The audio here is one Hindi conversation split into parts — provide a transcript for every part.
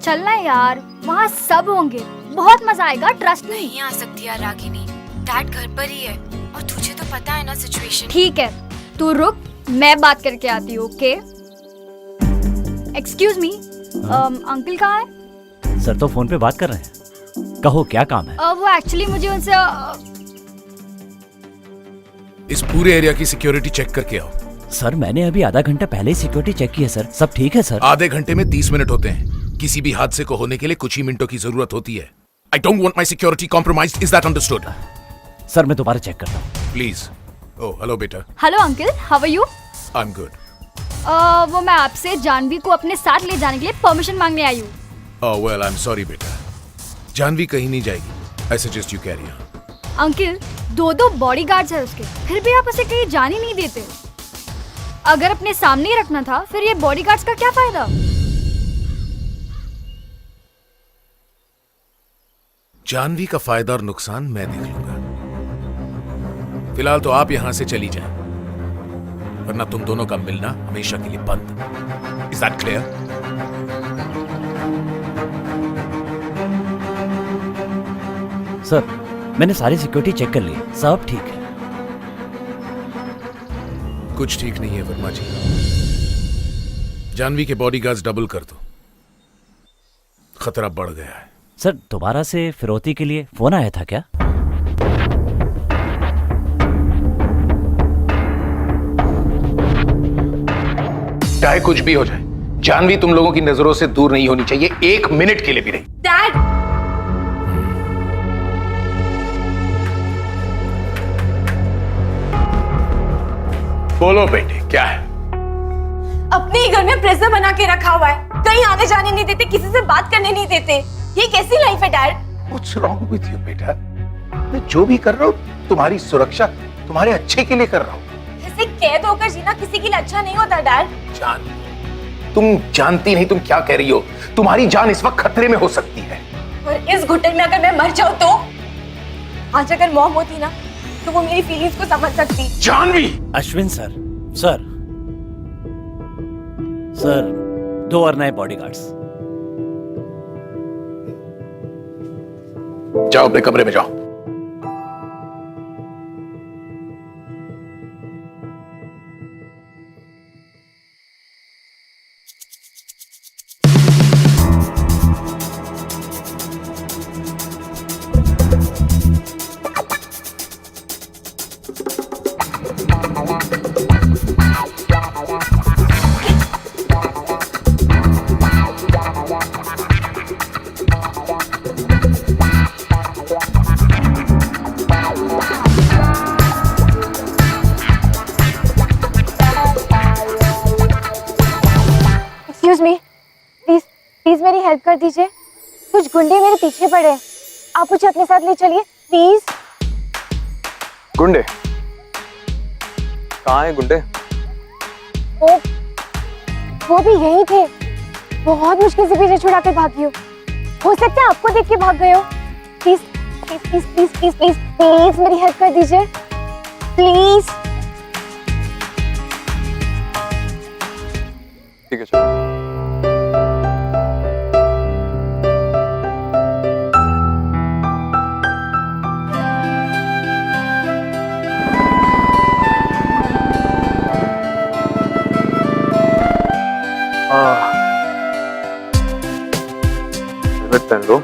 चलना यार, वहाँ सब होंगे, बहुत मजा आएगा, ट्रस्ट नहीं। नहीं आ सकती यार रागिनी, डैड घर पर ही है और तुझे तो पता है ना सिचुएशन। ठीक है, तू रुक, मैं बात करके आती हूँ, ओके? एक्सक्यूज मी, अंकल कहाँ है? सर तो फोन पे बात कर रहे हैं। कहो क्या काम है? वो एक्चुअली मुझे उनसे इस पूरे एरिया की सिक्योरिटी चेक करके आओ। सर मैंने अभी आधा घंटा पहले ही सिक्योरिटी चेक की है सर, सब ठीक है सर। आधे घंटे में 30 मिनट होते हैं। किसी भी हादसे को होने के लिए कुछ ही मिनटों की जरूरत होती है। I don't want my security compromised. Is that understood? Sir मैं दोबारा चेक करता हूँ। Please. Oh, hello बेटा। Hello uncle, how are you? I'm good. वो मैं आपसे जानवी को अपने साथ ले जाने के लिए परमिशन मांगने आई हूँ। Oh well, I'm sorry बेटा। जानवी कहीं नहीं जाएगी। I suggest you carry on. Uncle, 2 bodyguards है उसके, फिर भी आप उसे कहीं जाने नहीं देते। अगर अपने सामने ही रखना था, फिर ये बॉडीगार्ड्स का क्या फायदा? जानवी का फायदा और नुकसान मैं देख लूंगा। फिलहाल तो आप यहां से चली जाएं, वरना तुम दोनों का मिलना हमेशा के लिए बंद। Is that clear? सर मैंने सारी सिक्योरिटी चेक कर ली, सब ठीक है। कुछ ठीक नहीं है वर्मा जी। जानवी के बॉडीगार्ड्स डबल कर दो, खतरा बढ़ गया है। सर दोबारा से फिरौती के लिए फोन आया था क्या? चाहे कुछ भी हो जाए, जानवी तुम लोगों की नजरों से दूर नहीं होनी चाहिए, 1 मिनट के लिए भी नहीं। डैड, बोलो बेटे, क्या है? अपने ही घर में प्रेजर बना के रखा हुआ है, कहीं आने जाने नहीं देते, किसी से बात करने नहीं देते। ये कैसी लाइफ है dad? What's wrong with you बेटा? मैं जो भी कर रहा हूँ तुम्हारी सुरक्षा, तुम्हारे अच्छे के लिए कर रहा हूँ। ऐसे कैद होकर जीना किसी के लिए अच्छा नहीं होता डैड। जान, तुम जानती नहीं तुम क्या कह रही हो। तुम्हारी जान इस वक्त खतरे में हो सकती है। और इस घुटन में अगर मैं मर जाऊं तो? आज अगर मॉम होती ना, तो वो मेरी फीलिंग्स को समझ सकती। जानवी! अश्विन सर, सर 2 और नए बॉडीगार्ड्स। जाओ अपने कमरे में जाओ। प्लीज मेरी हेल्प कर दीजिए, कुछ गुंडे मेरे पीछे पड़े हैं, आप मुझे अपने साथ ले चलिए प्लीज। गुंडे? कहाँ है गुंडे? वो भी यही थे, बहुत मुश्किल से पीछे छुड़ा के भागी हो सकता है आपको देख के भाग गए हो। Please please please please please please please मेरी हेल्प कर दीजिए प्लीज। ठीक है चलो। हेलमेट पहन लो।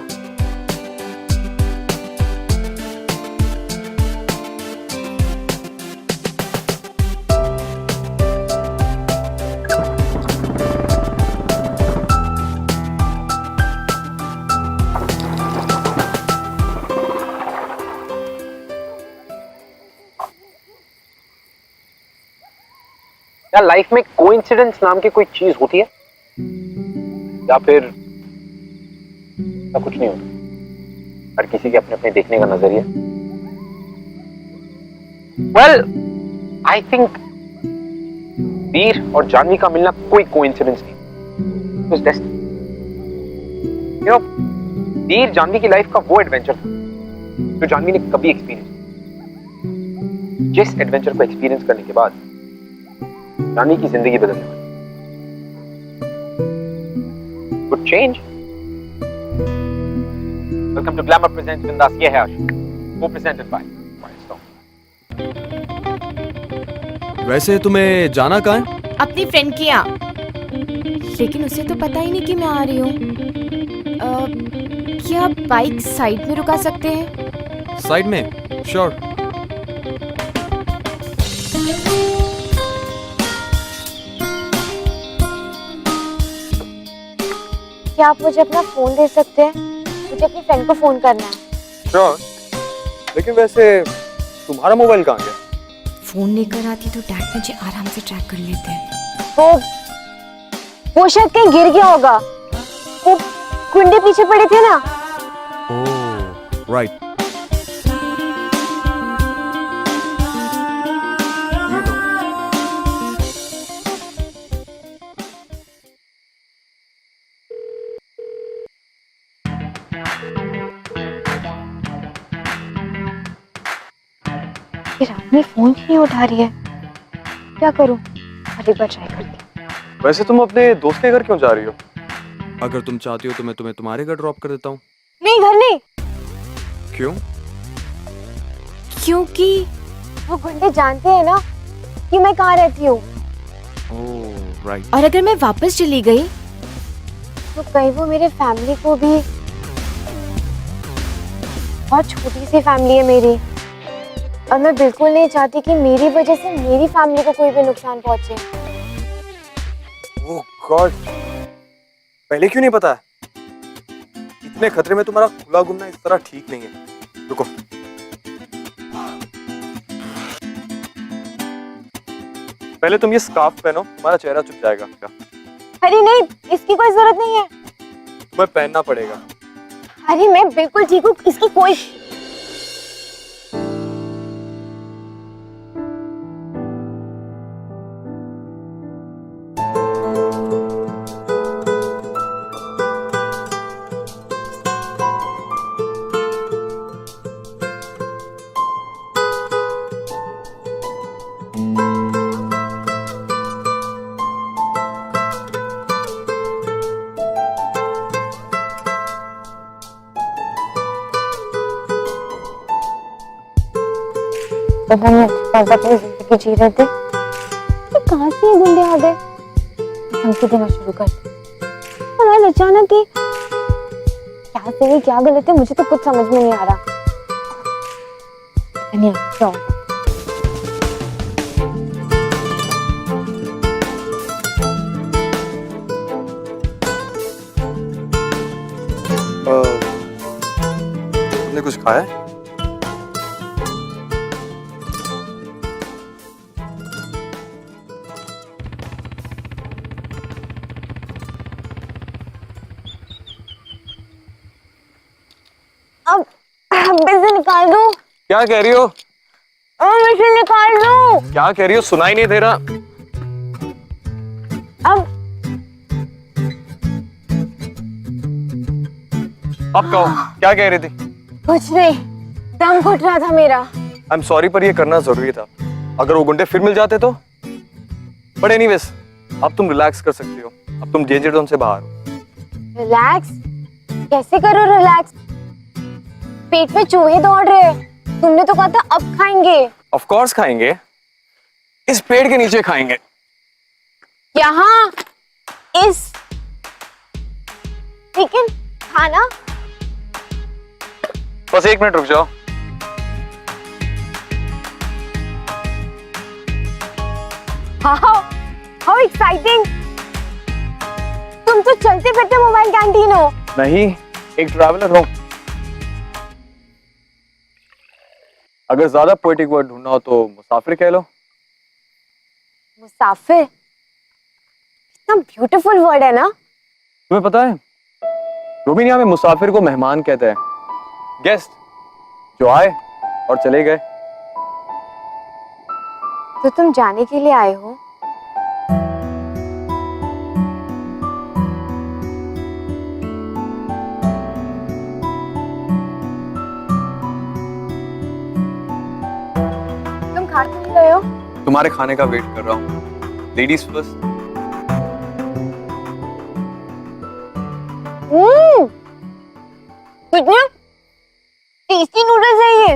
क्या लाइफ में कोइंसिडेंस नाम की कोई चीज होती है या फिर कुछ नहीं होता? हर किसी के अपने अपने देखने का नजरिया। वेल आई थिंक वीर और जानवी का मिलना कोई कोइंसिडेंस नहीं, it was destiny. You know, Veer Janvi की लाइफ का वो एडवेंचर था जो जानवी ने कभी एक्सपीरियंस किया। जिस एडवेंचर को एक्सपीरियंस करने के बाद जानवी की जिंदगी बदलने वाली। Good change, Welcome to Glamour Presents Bindas. ये है आशु, co-presented by Milestone. वैसे तुम्हें जाना कहाँ है? अपनी फ्रेंड के यहाँ, लेकिन उसे तो पता ही नहीं कि मैं आ रही हूँ। क्या बाइक साइड में रुका सकते हैं? साइड में? श्योर। क्या आप मुझे अपना फोन दे सकते हैं? मुझे अपनी फ्रेंड को फोन करना है। श्योर। लेकिन वैसे तुम्हारा मोबाइल कहाँ गया? फोन लेकर आती तो डैड मुझे आराम से ट्रैक कर लेते हैं। वो शायद कहीं गिर गया होगा। वो गुंडे पीछे पड़े थे ना। ओह, राइट। ये रानी फोन क्यों नहीं उठा रही है? क्या करूं? अरे बार ट्राई करती हूँ। वैसे तुम अपने दोस्त के घर क्यों जा रही हो? अगर तुम चाहती हो तो मैं तुम्हें तुम्हारे घर ड्रॉप कर देता हूँ। नहीं, घर नहीं। क्यों? क्योंकि वो गुंडे जानते हैं ना कि मैं कहाँ रहती हूँ। ओह, राइट। और अगर मैं वापस चली गई तो कहीं वो मेरे फैमिली को भी, बहुत छोटी सी फैमिली है मेरी, और मैं बिल्कुल नहीं चाहती कि मेरी वजह से मेरी फैमिली को कोई भी नुकसान पहुंचे। ओह गॉड, पहले क्यों नहीं पता? इतने खतरे में तुम्हारा खुला घूमना इस तरह ठीक नहीं है। रुको, पहले तुम ये स्कार्फ पहनो, तुम्हारा चेहरा छुप जाएगा। अरे नहीं, इसकी कोई जरूरत नहीं है। तुम्हें पहनना पड़ेगा। अरे मैं बिल्कुल ठीक हूँ, इसकी कोई। पता नहीं कैसे अपनी जिंदगी जी रहे थे, ये कहाँ से ये गुंडे आ गए? धमकी देना शुरू कर दी। और आज अचानक ही क्या सही क्या गलत है, मुझे तो कुछ समझ में नहीं आ रहा। नहीं क्या होगा? तुमने कुछ खाया है? अब बिजली निकाल दो। क्या कह रही हो? मशीन निकाल दो। क्या कह रही हो? सुनाई नहीं दे रहा। अब कहो, क्या कह रही थी? कुछ नहीं, दम घुट रहा था मेरा। आई एम सॉरी, पर ये करना जरूरी था। अगर वो गुंडे फिर मिल जाते तो? बट एनीवेज, अब तुम रिलैक्स कर सकती हो। अब तुम डेंजर जोन से बाहर हो। रिलैक्स? कैसे करो रिलैक्स? पेट में चूहे दौड़ रहे हैं। तुमने तो कहा था अब खाएंगे। ऑफ कोर्स खाएंगे, इस पेड़ के नीचे खाएंगे। यहाँ इस, लेकिन खाना? बस 1 मिनट रुक जाओ। How exciting! तुम तो चलते फिरते मोबाइल कैंटीन हो। नहीं, एक ट्रैवलर हो। अगर ज्यादा पोएटिक वर्ड ढूंढना हो तो मुसाफिर कह लो। मुसाफिर इतना ब्यूटीफुल वर्ड है ना। तुम्हें पता है, रोमानिया में मुसाफिर को मेहमान कहते हैं, गेस्ट जो आए और चले गए। तो तुम जाने के लिए आए हो? तुम खा क्यों नहीं रहे हो? तुम्हारे खाने का वेट कर रहा हूँ। Ladies first. कितने टेस्टी नूडल्स है ये।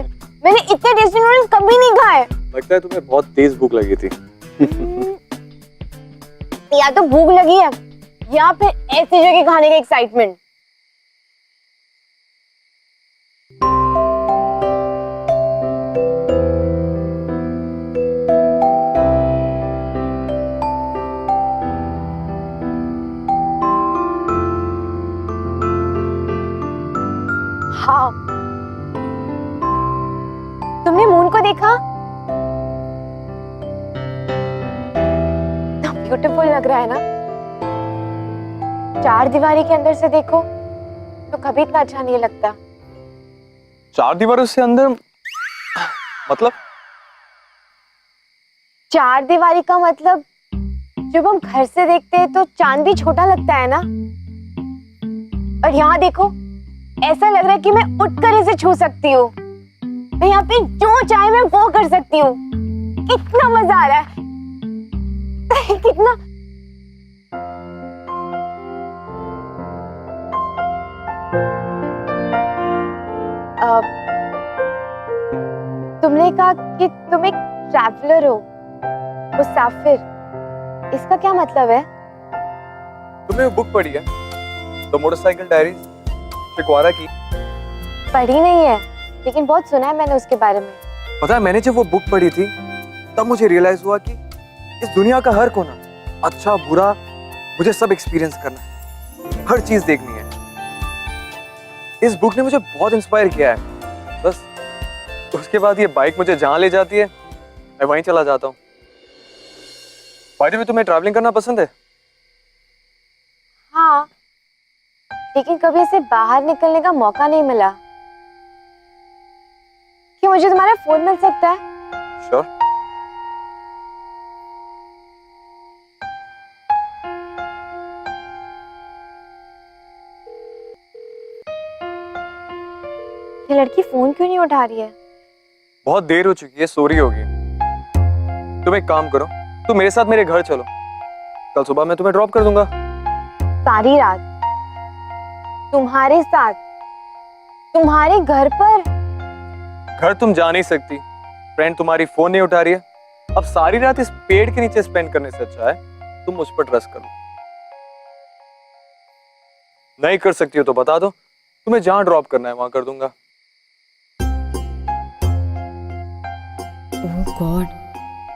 मैंने इतने टेस्टी नूडल्स कभी नहीं खाए। लगता है तुम्हें बहुत तेज भूख लगी थी। या तो भूख लगी है या फिर ऐसी जगह खाने का एक्साइटमेंट। हाँ, तुमने मून को देखा? ब्यूटीफुल लग रहा है ना? चार दीवारी के अंदर से देखो तो कभी इतना अच्छा नहीं लगता। चार दीवारों से अंदर मतलब? चार दीवारी का मतलब जब हम घर से देखते हैं तो चांद भी छोटा लगता है ना। और यहाँ देखो, ऐसा लग रहा है कि मैं उठकर इसे छू सकती हूँ। मैं यहाँ पे जो चाहे मैं वो कर सकती हूँ। कितना मजा आ रहा है। कितना तुमने कहा कि तुम एक ट्रैवलर हो, मुसाफिर। इसका क्या मतलब है? तुमने वो बुक पढ़ी है, द मोटरसाइकिल डायरीज, शिकवारा की? पढ़ी नहीं है, लेकिन बहुत सुना है मैंने उसके बारे में। पता है, मैंने जब वो बुक पढ़ी थी तब मुझे रियलाइज हुआ कि इस दुनिया का हर कोना, अच्छा बुरा, मुझे सब एक्सपीरियंस करना है, हर चीज देखनी है। इस बुक ने मुझे बहुत इंस्पायर किया है। बस उसके बाद ये बाइक मुझे जहां ले जाती है मैं वहीं चला जाता हूँ। बाय द वे, तुम्हें ट्रैवलिंग करना पसंद है? हाँ, लेकिन कभी ऐसे बाहर निकलने का मौका नहीं मिला। क्या मुझे तुम्हारा फोन मिल सकता है? श्योर। ये लड़की फोन क्यों नहीं उठा रही है? बहुत देर हो चुकी है, सो रही होगी। तुम एक काम करो, तुम मेरे साथ मेरे घर चलो, कल सुबह मैं तुम्हें ड्रॉप कर दूंगा। सारी रात तुम्हारे साथ, तुम्हारे घर पर? घर तुम जा नहीं सकती, फ्रेंड तुम्हारी फोन नहीं उठा रही है। अब सारी रात इस पेड़ के नीचे स्पेंड करने से अच्छा है तुम मुझ पर ट्रस्ट करो। नहीं कर सकती हो तो बता दो, तुम्हें जहां ड्रॉप करना है वहां कर दूंगा। ओह गॉड,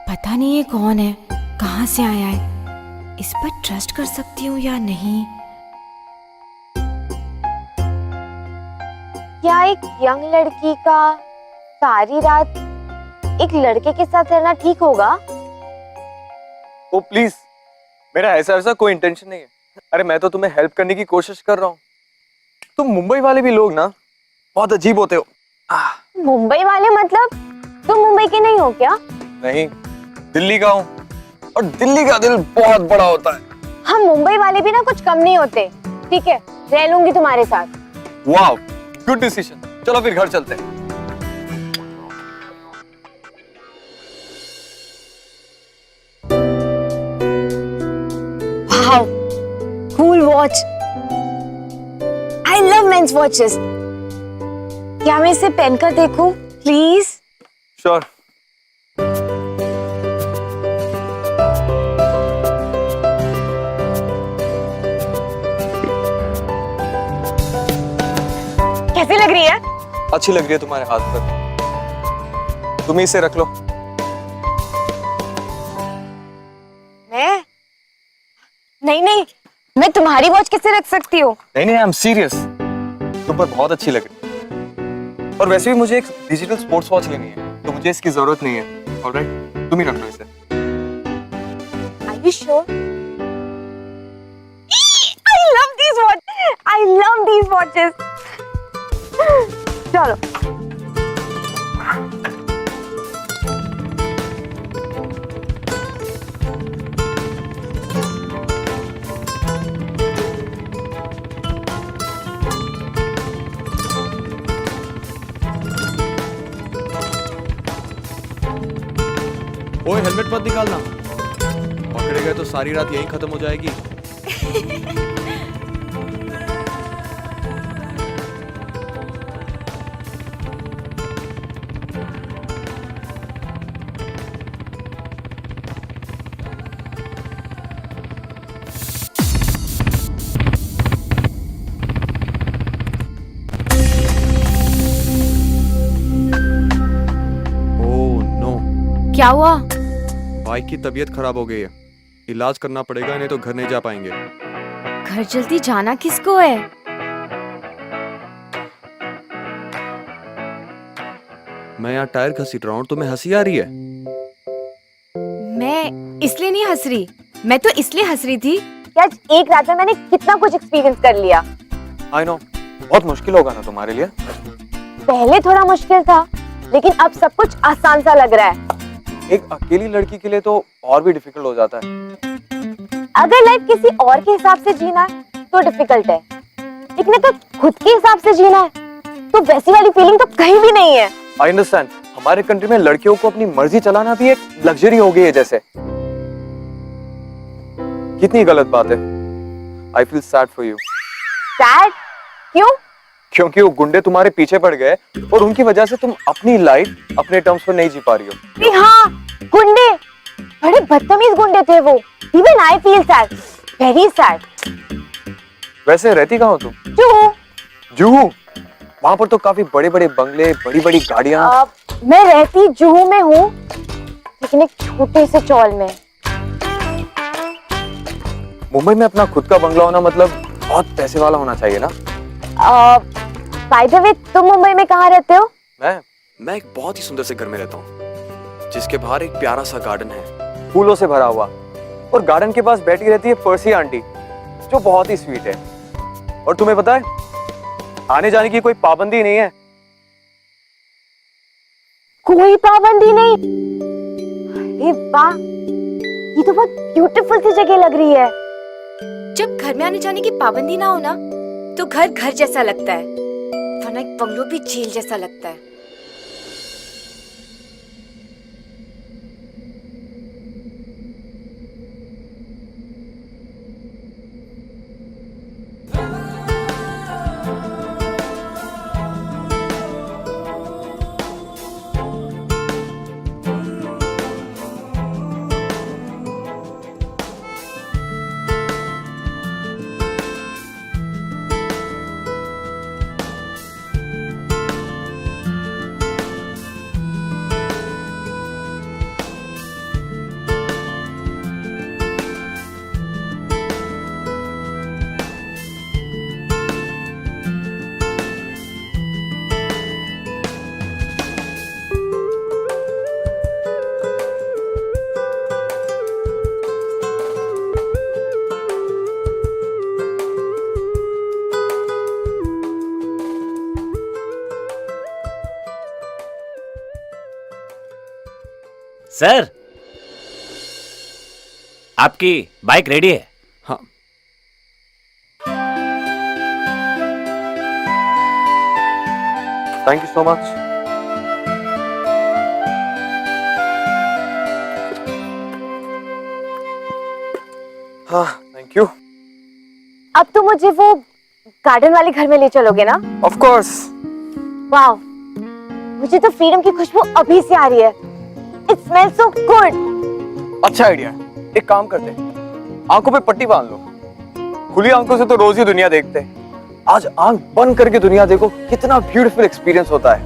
पता नहीं ये कौन है, कहाँ से आया है, इस पर ट्रस्ट कर सकती हूँ या नहीं। क्या एक यंग लड़की का सारी रात एक लड़के के साथ रहना ठीक होगा? ओ प्लीज, मेरा ऐसा कोई इंटेंशन नहीं है। अरे मैं तो तुम्हें हेल्प करने की कोशिश कर रहा हूँ। तुम मुंबई वाले भी लोग ना बहुत अजीब होते हो। मुंबई वाले मतलब तुम मुंबई के नहीं हो क्या? नहीं, दिल्ली का हूँ, और दिल्ली का दिल बहुत बड़ा होता है। हम मुंबई वाले भी ना कुछ कम नहीं होते। ठीक है, रह लूंगी तुम्हारे साथ। वाह, गुड डिसीजन। चलो फिर घर चलते हैं। Wow, cool watch. I love men's watches. क्या मैं इसे पहनकर देखूं, प्लीज? श्योर। कैसी लग रही है? अच्छी लग रही है तुम्हारे हाथ पर। तुम इसे रख लो। मैं? नहीं, मैं तुम्हारी वॉच कैसे रख सकती हूँ? नहीं, आई एम सीरियस। तुम पर बहुत अच्छी लग रही है। और वैसे भी मुझे एक डिजिटल स्पोर्ट्स वॉच लेनी है, तो मुझे इसकी जरूरत नहीं है। ऑलराइट, तुम ही रख लो इसे। Are you sure? I love these watches. I love these watches. चलो। ओए, हेलमेट मत निकालना, पकड़े गए तो सारी रात यहीं खत्म हो जाएगी। क्या हुआ? बाइक की तबीयत खराब हो गई है, इलाज करना पड़ेगा, नहीं तो घर नहीं जा पाएंगे। घर जल्दी जाना किसको है? मैं यहाँ टायर घसीट रहा हूँ, तुम्हें हंसी आ रही है? मैं इसलिए नहीं हंस रही, मैं तो इसलिए हंस रही थी कि आज एक रात में मैंने कितना कुछ एक्सपीरियंस कर लिया। आई नो, बहुत मुश्किल होगा ना तुम्हारे लिए। पहले थोड़ा मुश्किल था, लेकिन अब सब कुछ आसान सा लग रहा है। एक अकेली लड़की के लिए तो और भी डिफिकल्ट हो जाता है। अगर लाइफ किसी और के हिसाब से जीना है तो डिफिकल्ट है, लेकिन अगर खुद के हिसाब से जीना है तो वैसी वाली फीलिंग तो कहीं भी नहीं है। आई अंडरस्टैंड, हमारे कंट्री में लड़कियों को अपनी मर्जी चलाना भी एक लग्जरी हो गई है जैसे। कितनी गलत बात है। I feel sad for you. Sad? क्यों? क्योंकि वो गुंडे तुम्हारे पीछे पड़ गए और उनकी वजह से तुम अपनी लाइफ अपने टर्म्स पर नहीं जी पा रही हो। अरे हाँ, गुंडे, बड़े बदतमीज गुंडे थे वो। Even I feel sad, very sad. वैसे रहती कहाँ हो तुम? क्यों? जुहू। वहां पर तो काफी बड़े बड़े बंगले, बड़ी बड़ी गाड़ियां। मैं रहती जुहू में हूँ, लेकिन एक छोटे से चौल में। मुंबई में अपना खुद का बंगला होना मतलब बहुत पैसे वाला होना चाहिए ना। बाय द वे, तुम मुंबई में कहाँ रहते हो? मैं एक बहुत ही सुंदर से घर में रहता हूँ, जिसके बाहर एक प्यारा सा गार्डन है, फूलों से भरा हुआ। और गार्डन के पास बैठी रहती है पर्सी आंटी, जो बहुत ही स्वीट है। और तुम्हें पता है, आने जाने की कोई पाबंदी नहीं है। कोई पाबंदी नहीं? अरे वाह, ये तो बहुत ब्यूटीफुल सी जगह लग रही है। जब घर में आने जाने की पाबंदी ना हो ना, तो घर घर जैसा लगता है, वरना एक बंगलो भी जेल जैसा लगता है। सर, आपकी बाइक रेडी है। हाँ। Thank you so much. हाँ, थैंक यू। अब तो मुझे वो गार्डन वाले घर में ले चलोगे ना? Of course. वाह, मुझे तो फ्रीडम की खुशबू अभी से आ रही है। It smells so good. अच्छा आइडिया। एक काम करते हैं, आंखों पे पट्टी बांध लो। खुली आंखों से तो रोज ही दुनिया देखते हैं, आज आंख बंद करके दुनिया देखो, कितना ब्यूटीफुल एक्सपीरियंस होता है।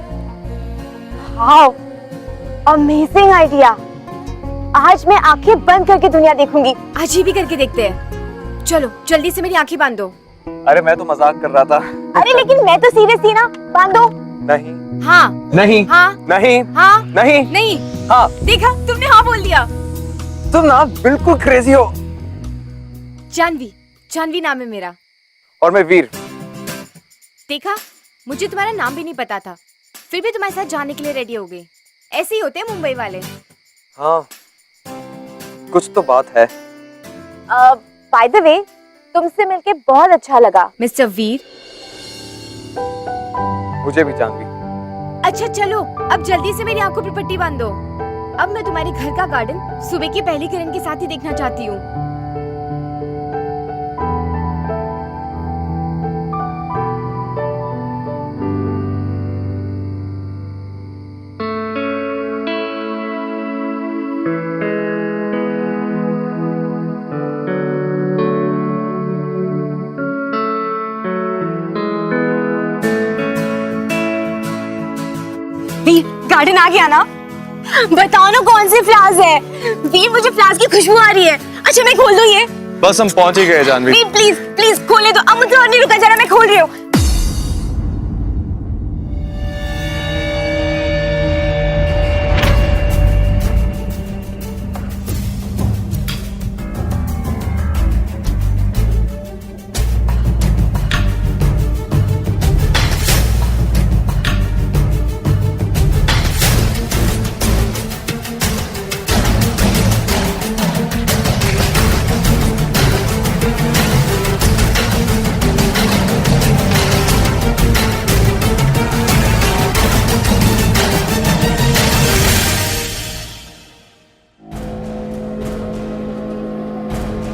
Wow, amazing idea. आज मैं आंखें बंद करके दुनिया देखूंगी। आज ही भी करके देखते हैं। चलो जल्दी से मेरी आंखें बांध दो। अरे मैं तो मजाक कर रहा था। अरे लेकिन मैं तो सीरियस थी ना। बांधो। नहीं हाँ नहीं हाँ नहीं हाँ नहीं नहीं। हाँ। देखा, तुमने हाँ बोल दिया। तुम ना बिल्कुल क्रेजी हो। जानवी, जानवी नाम है मेरा। और मैं वीर। देखा, मुझे तुम्हारा नाम भी नहीं पता था, फिर भी तुम्हारे साथ जाने के लिए रेडी हो गई। ऐसे ही होते हैं मुंबई वाले। हाँ, कुछ तो बात है। बाय द वे, तुमसे मिलके बहुत अच्छा लगा। मिस्टर वीर। मुझे भी जानवी। अच्छा चलो, अब जल्दी से मेरी आंखों पर पट्टी बांध दो। अब मैं तुम्हारे घर का गार्डन सुबह की पहली किरण के साथ ही देखना चाहती हूँ। वीर, गार्डन आ गया ना? बताओ ना कौन सी फ्लावर्स है। वीर मुझे फ्लावर्स की खुशबू आ रही है। अच्छा मैं खोल दूं ये? बस हम पहुंच ही गए जानवी। वीर प्लीज प्लीज खोले दो, अब मुझे और नहीं रुका, जरा मैं खोल रही हूँ।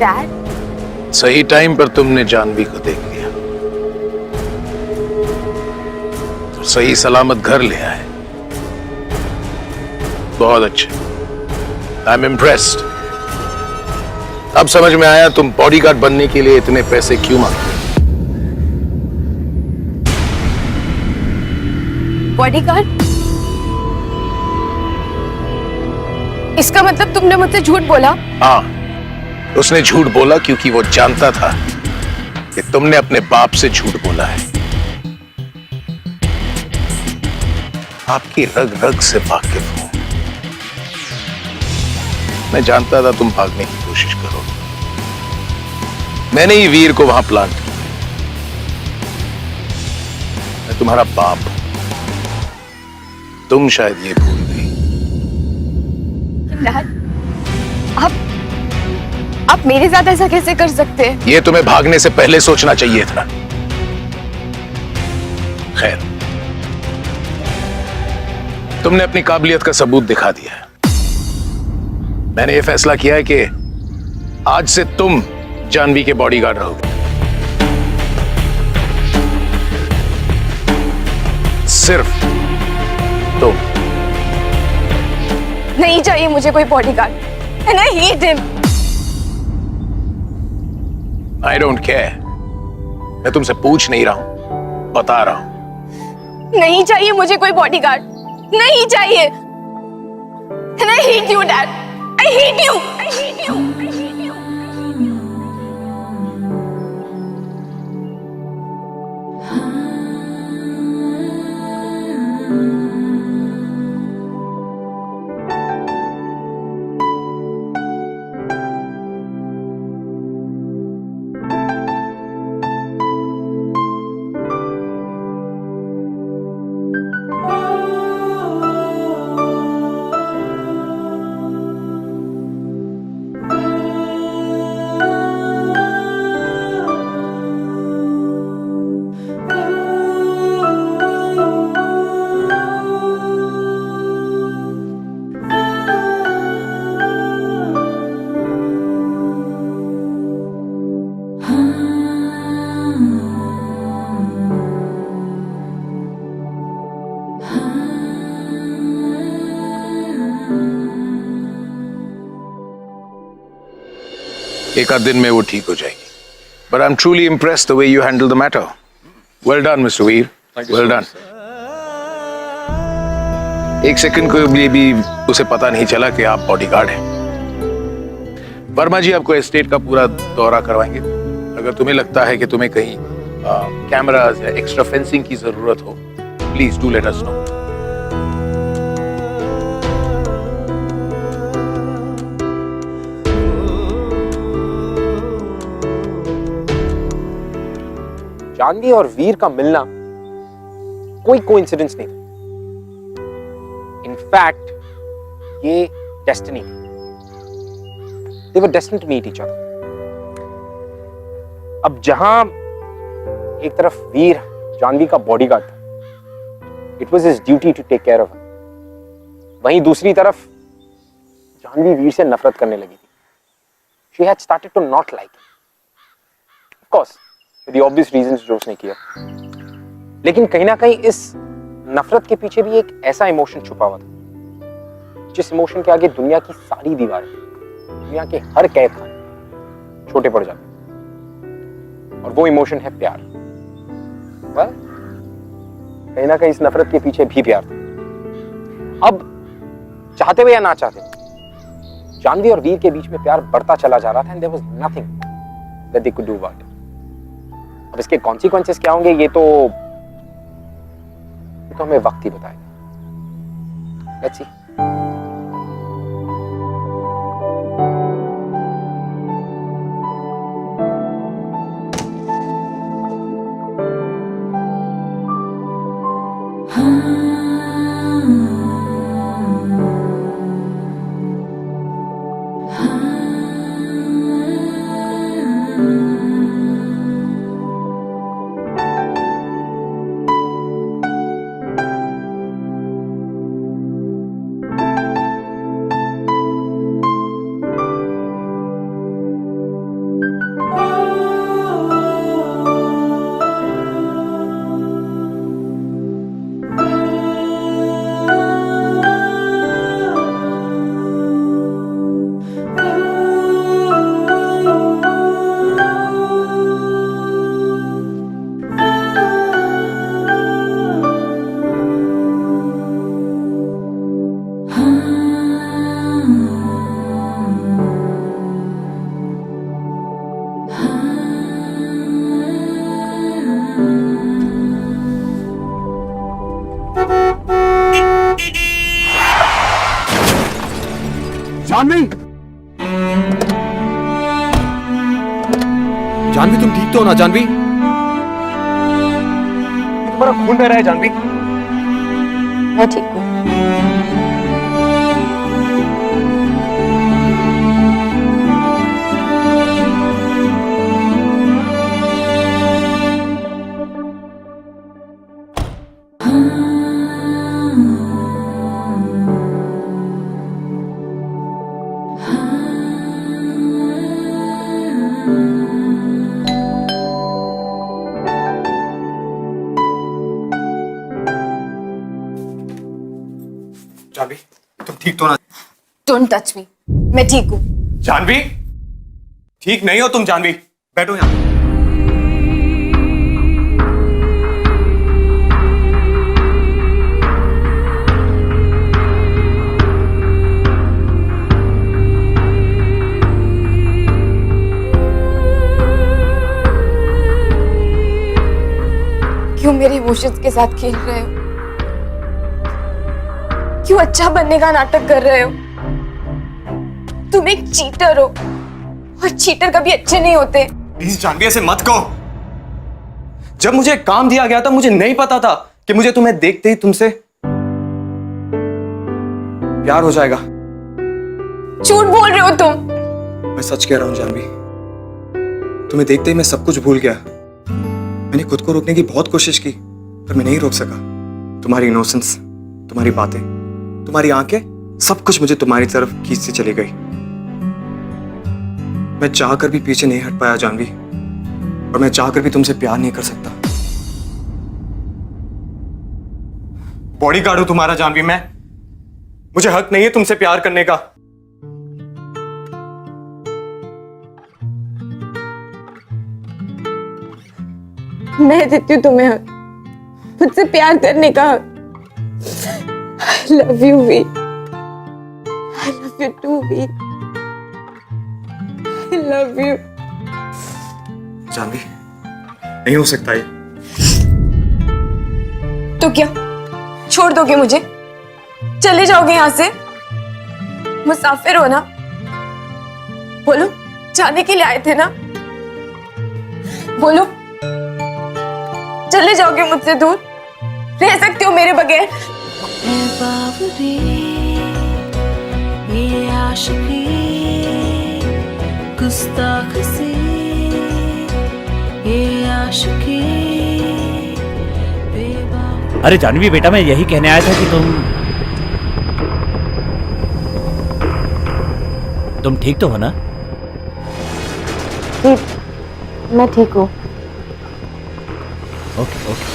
डैड, सही टाइम पर तुमने जानवी को देख लिया तो सही सलामत घर ले आए। बहुत अच्छे, आई एम इम्प्रेस्ड। अब समझ में आया तुम बॉडीगार्ड बनने के लिए इतने पैसे क्यों मांगते। बॉडीगार्ड? इसका मतलब तुमने मुझसे झूठ बोला? हाँ, उसने झूठ बोला क्योंकि वो जानता था कि तुमने अपने बाप से झूठ बोला है। आपकी रग रग से वाकिफ हूं। मैं जानता था तुम भागने की कोशिश करोगे। मैंने ही वीर को वहां प्लांट किया। मैं तुम्हारा बाप हूं। तुम शायद ये भूल गई। डैड, आप मेरे साथ ऐसा कैसे कर सकते हैं? ये तुम्हें भागने से पहले सोचना चाहिए था। खैर, तुमने अपनी काबिलियत का सबूत दिखा दिया है। मैंने ये फैसला किया है कि आज से तुम जानवी के बॉडीगार्ड रहोगे। सिर्फ तुम। नहीं चाहिए मुझे कोई bodyguard. And I hate him. I don't care. मैं तुमसे पूछ नहीं रहा हूं, बता रहा हूं। नहीं चाहिए मुझे कोई बॉडीगार्ड, नहीं चाहिए। And I hate you, Dad. I hate you. I hate you. I hate you. एक आध दिन में वो ठीक हो जाएगी। But I'm truly impressed the way you handled the matter. Well done, Mr. Veer. Well done. एक सेकंड को भी उसे पता नहीं चला कि आप बॉडीगार्ड हैं। वर्मा जी आपको एस्टेट का पूरा दौरा करवाएंगे। अगर तुम्हें लगता है कि तुम्हें कहीं कैमरास या एक्स्ट्रा फेंसिंग की जरूरत हो, please do let us know. Janvi और वीर का मिलना कोई कोइंसिडेंस नहीं था। इनफैक्ट ये डेस्टिनी थी। They were destined to meet each other. अब जहां एक तरफ वीर जानवी का बॉडीगार्ड था, it was his duty to take care of her, वहीं दूसरी तरफ जानवी वीर से नफरत करने लगी थी। She had started to not like him, of course for the obvious reasons जो उसने किया। लेकिन कहीं ना कहीं इस नफरत के पीछे भी एक ऐसा इमोशन छुपा हुआ था जिस इमोशन के आगे दुनिया की सारी दीवारें, दुनिया के हर कैद खाने छोटे पड़ जाते, और वो इमोशन है प्यार। कहीं ना कहीं इस नफरत के पीछे भी प्यार था। अब चाहते हुए या ना चाहते हुए, जानवी और वीर के बीच में प्यार बढ़ता चला जा रहा था and there was nothing that they could do about it. अब इसके कॉन्सिक्वेंसेस क्या होंगे ये तो हमें वक्त ही बताएगा। Let's see. जानवी, जानवी तुम ठीक तो हो ना? जानवी, तुम्हारा खून बह रहा है। जानवी, मैं ठीक हूँ। जानवी तुम ठीक तो ना? डोंट टच मी, मैं ठीक हूँ। जानवी, ठीक नहीं हो तुम। जानवी, बैठो यहाँ। क्यों मेरे इमोशंस के साथ खेल रहे हो? क्यों अच्छा बनने का नाटक कर रहे हो? तुम एक चीटर हो और चीटर कभी अच्छे नहीं होते। प्लीज जानवी ऐसे मत कहो। जब मुझे काम दिया गया था मुझे नहीं पता था कि मुझे तुम्हें देखते ही तुमसे प्यार हो जाएगा। झूठ बोल रहे हो तुम। मैं सच कह रहा हूं जानवी, तुम्हें देखते ही मैं सब कुछ भूल गया। मैंने खुद को रोकने की बहुत कोशिश की पर मैं नहीं रोक सका। तुम्हारी इनोसेंस, तुम्हारी बातें, तुम्हारी आंखें, सब कुछ मुझे तुम्हारी तरफ खींचती चली गई। मैं चाहकर भी पीछे नहीं हट पाया जानवी, और मैं चाहकर भी तुमसे प्यार नहीं कर सकता। बॉडीगार्ड हूं तुम्हारा जानवी मैं। मुझे हक नहीं है तुमसे प्यार करने का। मैं देती हूँ तुम्हें हक, मुझसे प्यार करने का हक। I love you, वी। I love you too, वी। I love you। जानवी, नहीं हो सकता ये। तो क्या छोड़ दोगे मुझे? चले जाओगे यहाँ से? मुसाफिर हो ना? बोलो, जाने के लिए आए थे ना? बोलो, चले जाओगे मुझसे दूर? रह सकते हो मेरे बगैर? है बावरी ये आशिकी गुस्ताख सी ये आशिकी बेबाक। अरे जानवी बेटा, मैं यही कहने आया था कि तुम ठीक तो हो ना? मैं ठीक हूँ। Okay okay.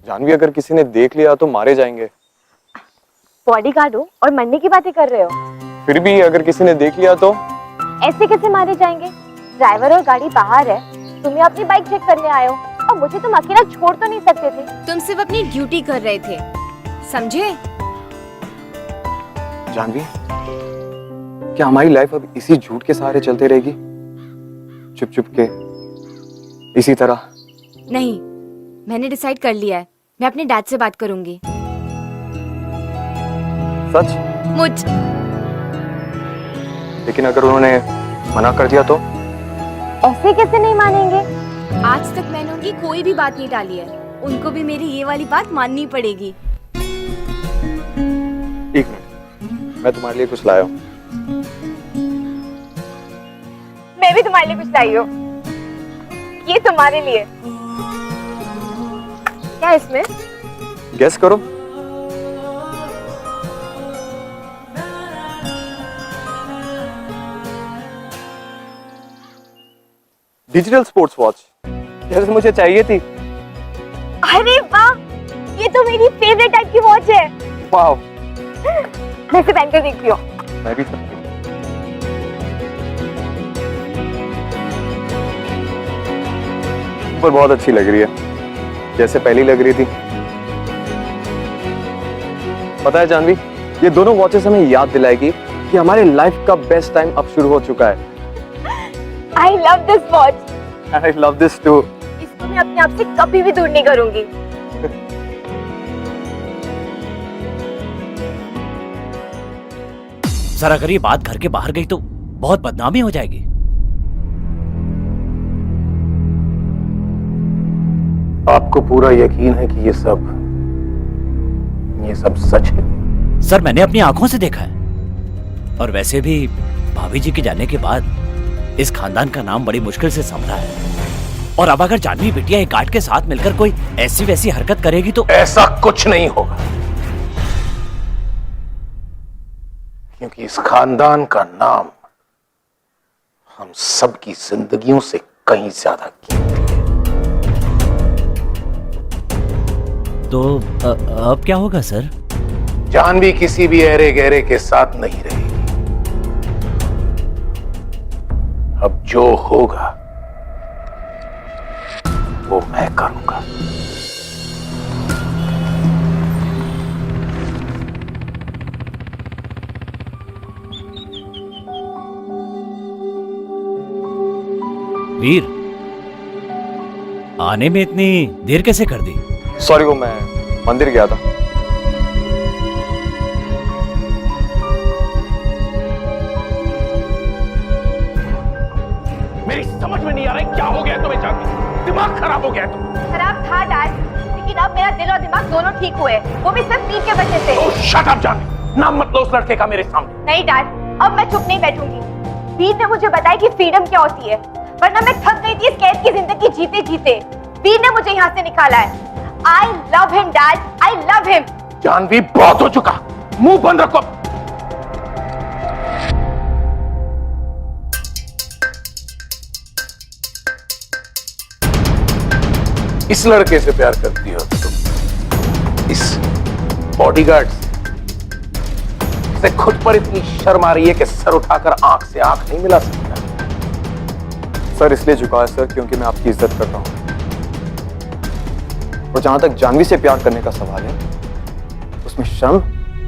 जानवी, अगर किसी ने देख लिया तो मारे जाएंगे। बॉडीगार्ड हो और मरने की बातें कर रहे हो? फिर भी अगर किसी ने देख लिया तो? ऐसे कैसे मारे जाएंगे? ड्राइवर और गाड़ी बाहर है, तुम्हें अपनी बाइक चेक करने आए हो और मुझे तुम अकेला छोड़ तो नहीं सकते थे। तुम सिर्फ अपनी ड्यूटी कर रहे थे, समझे? जानवी, क्या हमारी लाइफ अब इसी झूठ के सहारे चलते रहेगी? चुप चुप के इसी तरह? नहीं, मैंने डिसाइड कर लिया है, मैं अपने डैड से बात करूंगी। सच? मुझ लेकिन अगर उन्होंने मना कर दिया तो? ऐसे कैसे नहीं मानेंगे? आज तक मैंने उनकी कोई भी बात नहीं टाली है, उनको भी मेरी ये वाली बात माननी पड़ेगी। एक मिनट, मैं तुम्हारे लिए कुछ लाया हूँ। मैं भी तुम्हारे लिए कुछ लाई हूँ, ये तुम्हारे लिए। क्या है इसमें? गेस करो। डिजिटल स्पोर्ट्स वॉच, जैसे मुझे चाहिए थी। अरे वाह, ये तो मेरी फेवरेट टाइप की वॉच है। वाह, मैं इसे पहन कर देखती हूँ। मैं भी। पर बहुत अच्छी लग रही है, जैसे पहली लग रही थी। पता है जानवी, ये दोनों वॉचेस हमें याद दिलाएगी कि हमारे लाइफ का बेस्ट टाइम अब शुरू हो चुका है। I love this watch. I love this too. इसको मैं अपने आप से कभी भी दूर नहीं करूंगी। सर अगर ये बात घर के बाहर गई तो बहुत बदनामी हो जाएगी। आपको पूरा यकीन है कि ये सब सच है? सर मैंने अपनी आंखों से देखा है, और वैसे भी भाभी जी के जाने के बाद इस खानदान का नाम बड़ी मुश्किल से संभला है, और अब अगर जानवी बिटिया एक गार्ड के साथ मिलकर कोई ऐसी वैसी हरकत करेगी तो ऐसा कुछ नहीं होगा, क्योंकि इस खानदान का नाम हम सबकी जिंदगियों से कहीं ज्यादा कीमती है। तो अब क्या होगा सर? जानवी किसी भी अहरे गहरे के साथ नहीं रहेगी। अब जो होगा वो मैं करूंगा। वीर, आने में इतनी देर कैसे कर दी? सॉरी, वो मैं मंदिर गया था। मेरी समझ में नहीं आ रहा है क्या हो गया तुम्हें जानवी? दिमाग खराब हो गया तुम? खराब था डैड, लेकिन अब मेरा दिल और दिमाग दोनों ठीक हुए, वो भी सिर्फ नींद के वजह से। ओह शट अप जानवी, नाम मत लो उस लड़के का मेरे सामने। नहीं डैड, अब मैं चुप नहीं बैठूंगी। वीर ने मुझे बताया कि फ्रीडम क्या होती है, वरना मैं थक गई थी इस कैद की जिंदगी जीते जीते। वीर ने मुझे यहाँ से निकाला है। I love him, Dad. I love him. Janvi बहुत हो चुका, मुंह बंद रखो। इस लड़के से प्यार करती हो तुम? इस बॉडीगार्ड से खुद पर इतनी शर्म आ रही है कि सर उठाकर आंख से आंख नहीं मिला सकता? सर इसलिए झुका है सर क्योंकि मैं आपकी इज्जत करता हूँ, और जहां तक जानवी से प्यार करने का सवाल है उसमें शर्म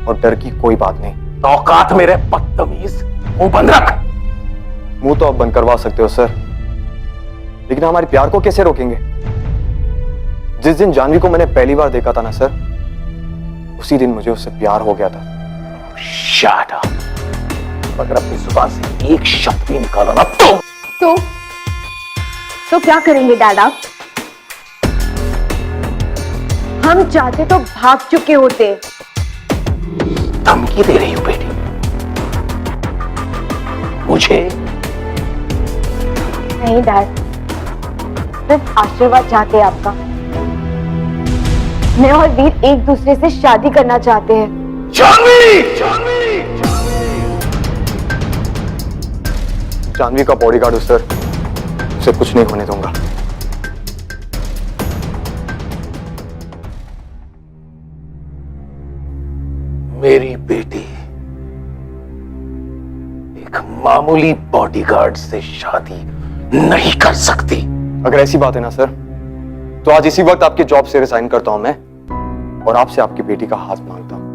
और डर की कोई बात नहीं। औकात मेरे बदतमीज, मुंह बंद रख। मुंह तो आप बंद करवा सकते हो सर, लेकिन हमारे प्यार को कैसे रोकेंगे? जिस दिन जानवी को मैंने पहली बार देखा था ना सर, उसी दिन मुझे उससे प्यार हो गया था। Shut up. अगर अपनी जुबान से एक शब्द भी निकाला ना तो क्या करेंगे डैड आप? हम चाहते तो भाग चुके होते। धमकी दे रही हूं बेटी मुझे? नहीं डैड, सिर्फ आशीर्वाद चाहते हैं आपका। मैं और वीर एक दूसरे से शादी करना चाहते हैं। जानवी! जानवी का बॉडीगार्ड हूं सर, उसे कुछ नहीं होने दूंगा। मेरी बेटी मामूली बॉडीगार्ड से शादी नहीं कर सकती। अगर ऐसी बात है ना सर, तो आज इसी वक्त आपके जॉब से रिजाइन करता हूं मैं और आपसे आपकी बेटी का हाथ मांगता हूं।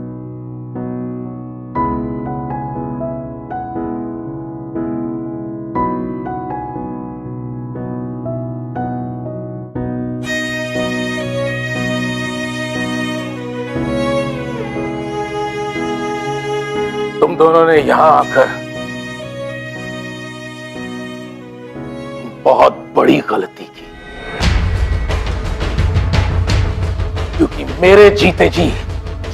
तुम दोनों ने यहां आकर बहुत बड़ी गलती की, क्योंकि मेरे जीते जी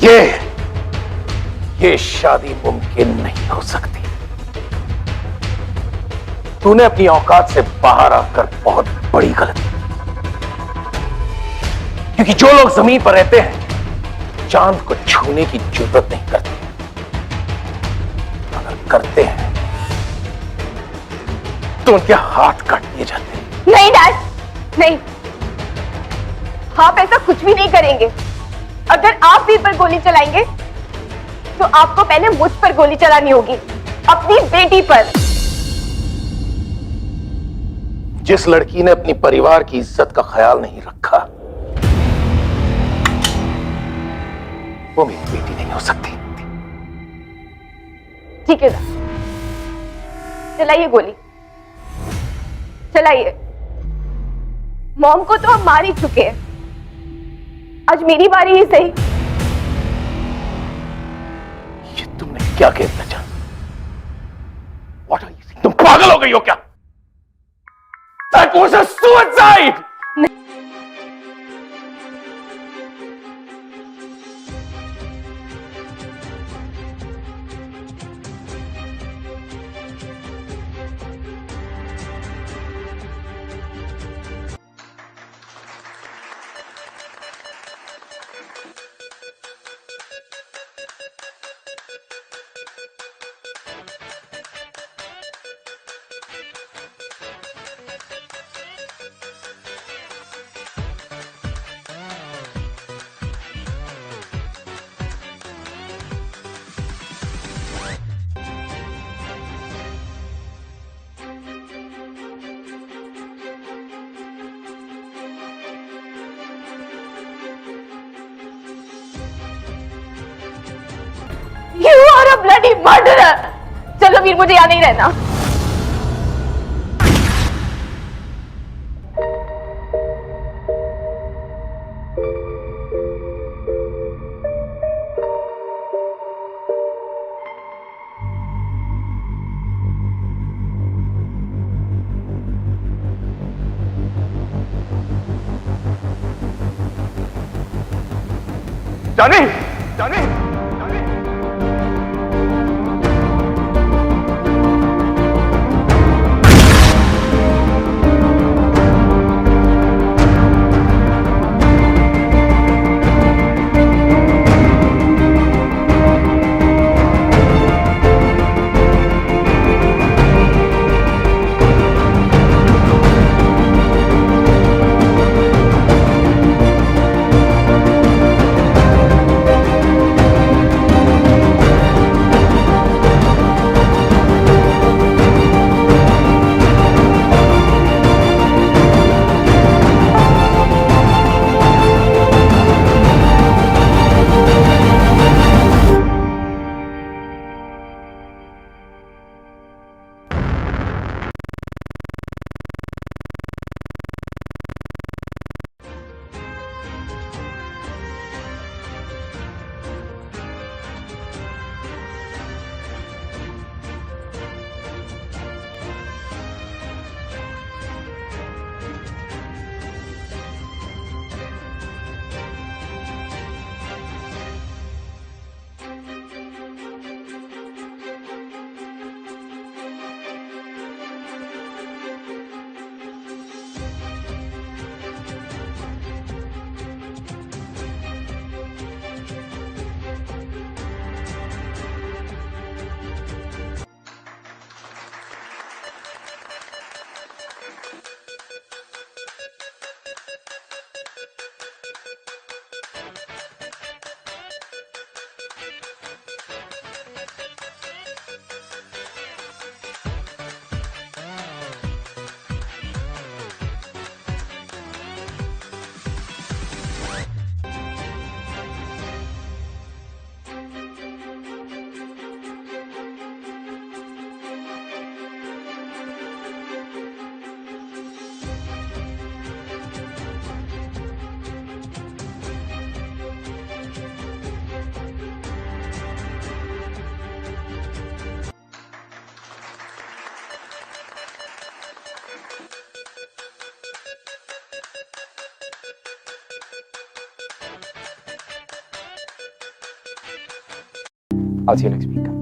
ये शादी मुमकिन नहीं हो सकती। तूने अपनी औकात से बाहर आकर बहुत बड़ी गलती की, क्योंकि जो लोग जमीन पर रहते हैं चांद को छूने की जरूरत नहीं करते, अगर करते हैं तो उनके हाथ काट दिए जाते हैं। नहीं डैड, नहीं, आप ऐसा कुछ भी नहीं करेंगे। अगर आप वीर पर गोली चलाएंगे तो आपको पहले मुझ पर गोली चलानी होगी, अपनी बेटी पर। जिस लड़की ने अपनी परिवार की इज्जत का ख्याल नहीं रखा, वो मेरी बेटी नहीं हो सकती। ठीक है डैड, चलाइए गोली, चलाइए। मॉम को तो हम मार ही चुके हैं, आज मेरी बारी ही सही। ये तुमने क्या कह दिया जान? What are you saying? तुम पागल हो गई हो क्या? That was a suicide! You are a bloody murderer! चलो वीर, मुझे यहाँ नहीं रहना। जानी, जानी, I'll see you next week.